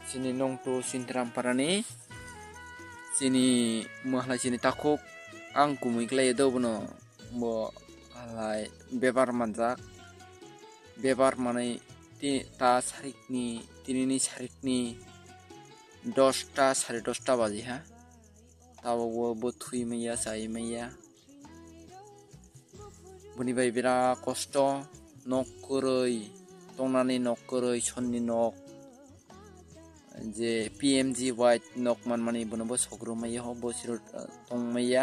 sini nongto sintrampara ni sini mahala sini takuk ang kumui klai do bono bo halai bebar manjak bebar manai ta sarikni tinini sarikni 10টা 10:30 baji ha tabo bo thui maiya sai maiya boni bai bira kosto nok koroi tongnani nok koroi sonni nok je PMG white nok manmani bono bo sogro maiya ho bo siro tong maiya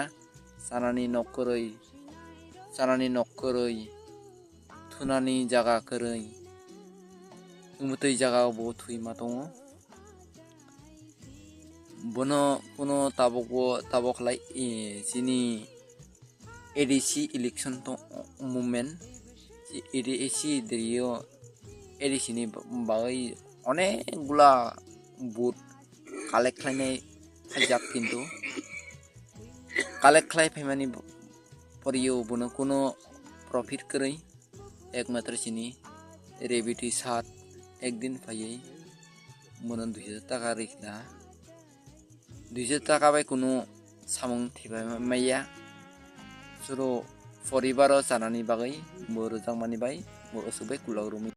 sanani nok koroi thunani jaga koroi umutui jaga bo thui ma tongo bono kuno tabok lai sini ADC election to movement ADC drio ADC ni bagai অনেকগুলা বুট collect খাইনাই খাইজাক কিন্তু collect খাই ফাইমানি পরিও বনো কোনো profit কरै একমাত্র সিনি রেবিটি সাত একদিন ফাইयै মনো 200 টাকা রেখনা 200 টাকা বাই কোনো সামং থিবাই মাইয়া সুরো পরিবার জানানি বাগै বরজাং মানি বাই bo asubay kulag rumi